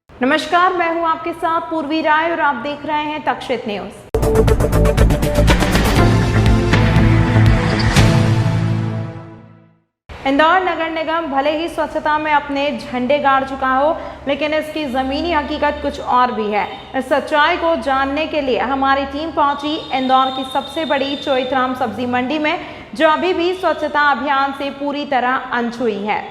नमस्कार, मैं हूं आपके साथ पूर्वी राय और आप देख रहे हैं तक्षशित न्यूज। इंदौर नगर निगम भले ही स्वच्छता में अपने झंडे गाड़ चुका हो, लेकिन इसकी जमीनी हकीकत कुछ और भी है। इस सच्चाई को जानने के लिए हमारी टीम पहुंची इंदौर की सबसे बड़ी चोइथराम सब्जी मंडी में, जो अभी भी स्वच्छता अभियान से पूरी तरह अनछुई है।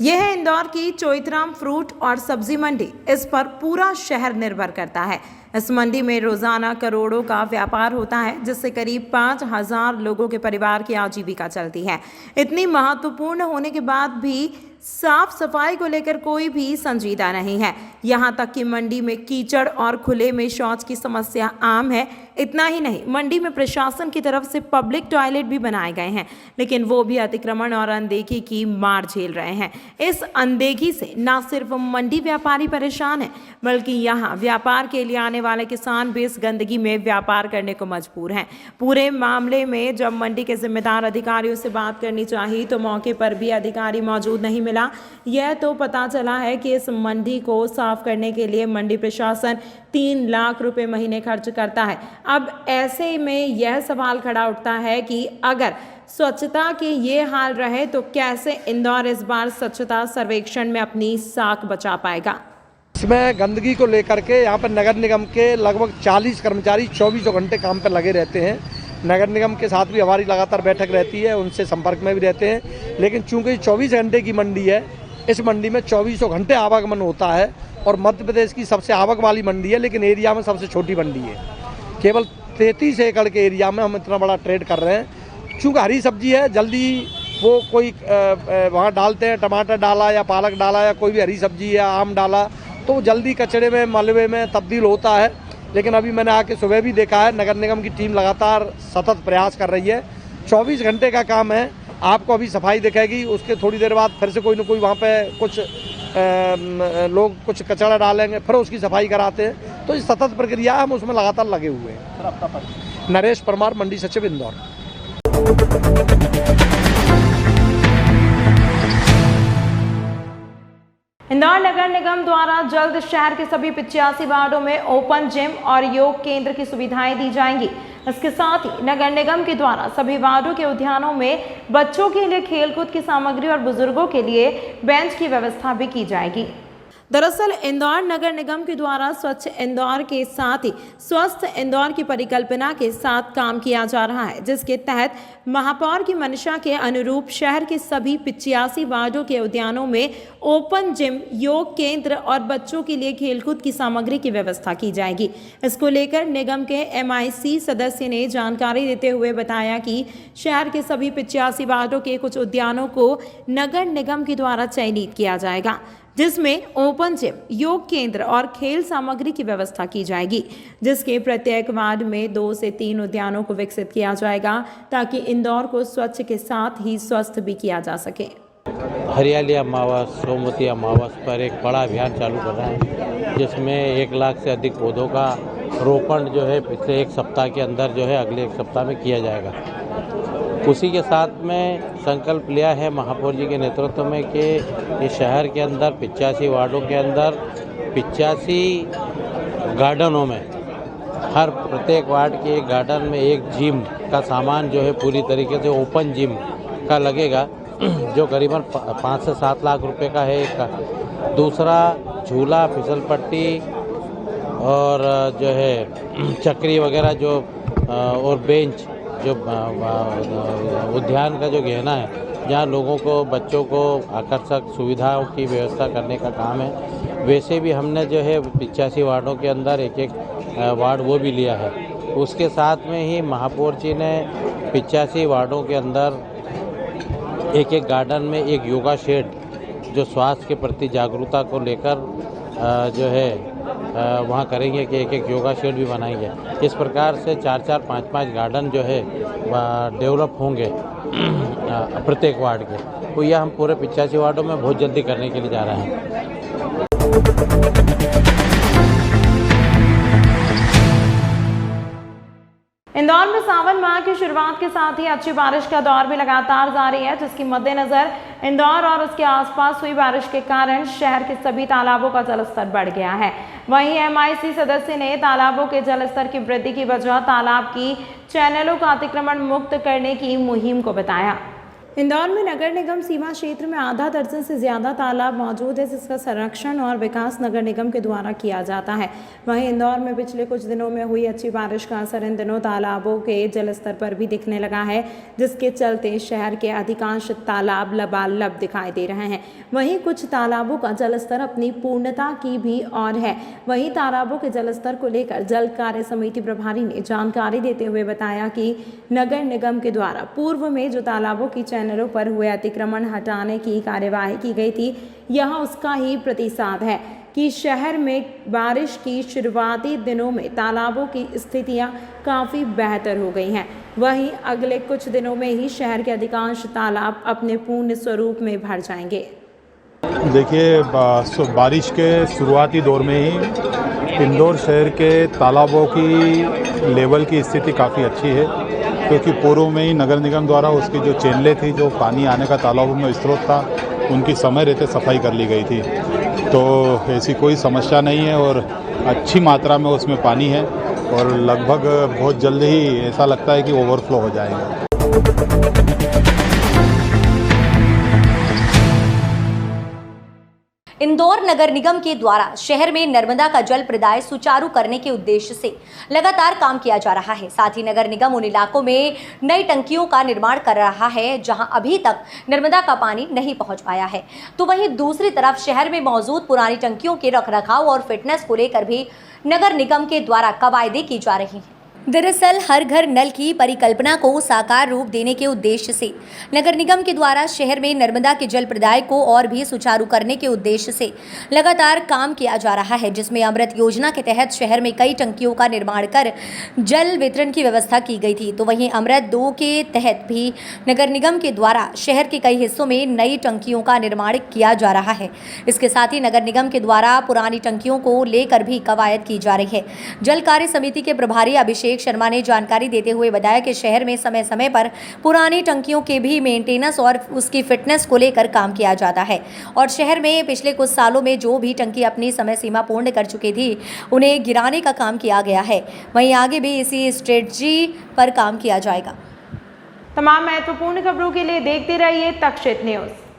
यह है इंदौर की चोइथराम फ्रूट और सब्जी मंडी। इस पर पूरा शहर निर्भर करता है। इस मंडी में रोजाना करोड़ों का व्यापार होता है, जिससे करीब 5,000 लोगों के परिवार की आजीविका चलती है। इतनी महत्वपूर्ण होने के बाद भी साफ सफाई को लेकर कोई भी संजीदा नहीं है। यहाँ तक कि मंडी में कीचड़ और खुले में शौच की समस्या आम है। इतना ही नहीं, मंडी में प्रशासन की तरफ से पब्लिक टॉयलेट भी बनाए गए हैं, लेकिन वो भी अतिक्रमण और अनदेखी की मार झेल रहे हैं। इस अनदेखी से न सिर्फ मंडी व्यापारी परेशान है, बल्कि यहाँ व्यापार के लिए आने वाले किसान भी इस गंदगी में व्यापार करने को मजबूर हैं। पूरे मामले में जब मंडी के जिम्मेदार अधिकारियों से बात करनी चाहिए तो मौके पर भी अधिकारी मौजूद नहीं मिला। यह तो पता चला है कि इस मंडी को साफ करने के लिए मंडी प्रशासन 3 लाख रुपए महीने खर्च करता है। अब ऐसे में यह सवाल खड़ा उठता है कि अगर स्वच्छता के ये हाल रहे तो कैसे इंदौर इस बार स्वच्छता सर्वेक्षण में अपनी साख बचा पाएगा। इसमें गंदगी को लेकर के यहाँ पर नगर निगम के लगभग 40 कर्मचारी 24 घंटे काम पर लगे रहते हैं। नगर निगम के साथ भी हमारी लगातार बैठक रहती है, उनसे संपर्क में भी रहते हैं। लेकिन चूंकि 24 घंटे की मंडी है, इस मंडी में 24 घंटे आवागमन होता है और मध्य प्रदेश की सबसे आवक वाली मंडी है, लेकिन एरिया में सबसे छोटी मंडी है। केवल 33 एकड़ के एरिया में हम इतना बड़ा ट्रेड कर रहे हैं। चूँकि हरी सब्जी है, जल्दी वो कोई वहाँ डालते हैं, टमाटर डाला या पालक डाला या कोई भी हरी सब्जी या आम डाला तो जल्दी कचड़े में मलबे में तब्दील होता है। लेकिन अभी मैंने आके सुबह भी देखा है, नगर निगम की टीम लगातार सतत प्रयास कर रही है। 24 घंटे का काम है। आपको अभी सफाई दिखेगी, उसके थोड़ी देर बाद फिर से कोई ना कोई वहाँ पे कुछ लोग कुछ कचरा डालेंगे, फिर उसकी सफाई कराते हैं। तो ये सतत प्रक्रिया, हम उसमें लगातार लगे हुए हैं। नरेश परमार, मंडी सचिव, इंदौर। इंदौर नगर निगम द्वारा जल्द शहर के सभी 85 वार्डों में ओपन जिम और योग केंद्र की सुविधाएं दी जाएंगी। इसके साथ ही नगर निगम के द्वारा सभी वार्डों के उद्यानों में बच्चों के लिए खेलकूद की सामग्री और बुजुर्गों के लिए बेंच की व्यवस्था भी की जाएगी। दरअसल इंदौर नगर निगम के द्वारा स्वच्छ इंदौर के साथ ही स्वस्थ इंदौर की परिकल्पना के साथ काम किया जा रहा है, जिसके तहत महापौर की मंशा के अनुरूप शहर के सभी 85 वार्डों के उद्यानों में ओपन जिम, योग केंद्र और बच्चों के लिए खेलकूद की सामग्री की व्यवस्था की जाएगी। इसको लेकर निगम के MIC सदस्य ने जानकारी देते हुए बताया कि शहर के सभी 85 वार्डों के कुछ उद्यानों को नगर निगम के द्वारा चयनित किया जाएगा, जिसमें ओपन जिम, योग केंद्र और खेल सामग्री की व्यवस्था की जाएगी, जिसके प्रत्येक वार्ड में 2 से 3 उद्यानों को विकसित किया जाएगा, ताकि इंदौर को स्वच्छ के साथ ही स्वस्थ भी किया जा सके। हरियाली अमावस, सोमवती अमावस पर एक बड़ा अभियान चालू कर रहा है, जिसमें 1 लाख से अधिक पौधों का रोपण जो है पिछले 1 सप्ताह के अंदर जो है अगले 1 सप्ताह में किया जाएगा। उसी के साथ में संकल्प लिया है महापौर जी के नेतृत्व में कि इस शहर के अंदर 85 वार्डों के अंदर 85 गार्डनों में हर प्रत्येक वार्ड के एक गार्डन में एक जिम का सामान जो है पूरी तरीके से ओपन जिम का लगेगा, जो करीबन 5 से 7 लाख रुपए का है एक का। दूसरा झूला, फिसल पट्टी और जो है चक्री वगैरह जो और बेंच जो उद्यान का जो गहना है, जहाँ लोगों को, बच्चों को आकर्षक सुविधाओं की व्यवस्था करने का काम है। वैसे भी हमने जो है 85 वार्डों के अंदर एक वार्ड वो भी लिया है। उसके साथ में ही महापौर जी ने 85 वार्डों के अंदर एक गार्डन में एक योगा शेड, जो स्वास्थ्य के प्रति जागरूकता को लेकर जो है वहाँ करेंगे कि एक योगा शेड भी बनाएंगे। इस प्रकार से 4-4, 5-5 गार्डन जो है डेवलप होंगे प्रत्येक वार्ड के। तो यह हम पूरे 85 वार्डों में बहुत जल्दी करने के लिए जा रहे हैं। इंदौर में सावन माह के की शुरुआत के साथ ही अच्छी बारिश का दौर भी लगातार जारी है, जिसके मद्देनजर इंदौर और उसके आसपास हुई बारिश के कारण शहर के सभी तालाबों का जलस्तर बढ़ गया है। वहीं MIC सदस्य ने तालाबों के जलस्तर की वृद्धि की वजह तालाब की चैनलों का अतिक्रमण मुक्त करने की मुहिम को बताया। इंदौर में नगर निगम सीमा क्षेत्र में आधा दर्जन से ज़्यादा तालाब मौजूद है, जिसका संरक्षण और विकास नगर निगम के द्वारा किया जाता है। वहीं इंदौर में पिछले कुछ दिनों में हुई अच्छी बारिश का असर इन दिनों तालाबों के जलस्तर पर भी दिखने लगा है, जिसके चलते शहर के अधिकांश तालाब लबालब दिखाई दे रहे हैं। वहीं कुछ तालाबों का जलस्तर अपनी पूर्णता की भी और है। वहीं तालाबों के जलस्तर को लेकर जल कार्य समिति प्रभारी ने जानकारी देते हुए बताया कि नगर निगम के द्वारा पूर्व में जो तालाबों की चैनलों पर हुए अतिक्रमण हटाने की कार्यवाही की गई थी, यह उसका ही प्रतिसाद है कि शहर में बारिश की शुरुआती दिनों में तालाबों की स्थितियां काफ़ी बेहतर हो गई हैं। वहीं अगले कुछ दिनों में ही शहर के अधिकांश तालाब अपने पूर्ण स्वरूप में भर जाएंगे। देखिए, बारिश के शुरुआती दौर में ही इंदौर शहर के तालाबों की लेवल की स्थिति काफ़ी अच्छी है, क्योंकि पूर्व में ही नगर निगम द्वारा उसकी जो चैनलें थी, जो पानी आने का तालाबों में स्रोत था, उनकी समय रहते सफाई कर ली गई थी। तो ऐसी कोई समस्या नहीं है और अच्छी मात्रा में उसमें पानी है और लगभग बहुत जल्द ही ऐसा लगता है कि ओवरफ्लो हो जाएगा। इंदौर नगर निगम के द्वारा शहर में नर्मदा का जल प्रदाय सुचारू करने के उद्देश्य से लगातार काम किया जा रहा है। साथ ही नगर निगम उन इलाकों में नई टंकियों का निर्माण कर रहा है जहां अभी तक नर्मदा का पानी नहीं पहुंच पाया है। तो वहीं दूसरी तरफ शहर में मौजूद पुरानी टंकियों के रखरखाव और फिटनेस को लेकर भी नगर निगम के द्वारा कवायदे की जा रही हैं। दरअसल हर घर नल की परिकल्पना को साकार रूप देने के उद्देश्य से नगर निगम के द्वारा शहर में नर्मदा के जल प्रदाय को और भी सुचारू करने के उद्देश्य से लगातार काम किया जा रहा है, जिसमें अमृत योजना के तहत शहर में कई टंकियों का निर्माण कर जल वितरण की व्यवस्था की गई थी। तो वहीं अमृत 2 के तहत भी नगर निगम के द्वारा शहर के कई हिस्सों में नई टंकियों का निर्माण किया जा रहा है। इसके साथ ही नगर निगम के द्वारा पुरानी टंकियों को लेकर भी कवायद की जा रही है। जल कार्य समिति के प्रभारी अभिषेक शर्मा ने जानकारी देते हुए बताया कि शहर में समय समय पर पुरानी टंकियों के भी मेंटेनेंस और उसकी फिटनेस को लेकर काम किया जाता है और शहर में पिछले कुछ सालों में जो भी टंकी अपनी समय सीमा पूर्ण कर चुकी थी, उन्हें गिराने का काम किया गया है। वहीं आगे भी इसी स्ट्रेटजी पर काम किया जाएगा। तमाम महत्वपूर्ण खबरों के लिए देखते रहिए तक्षशित न्यूज़।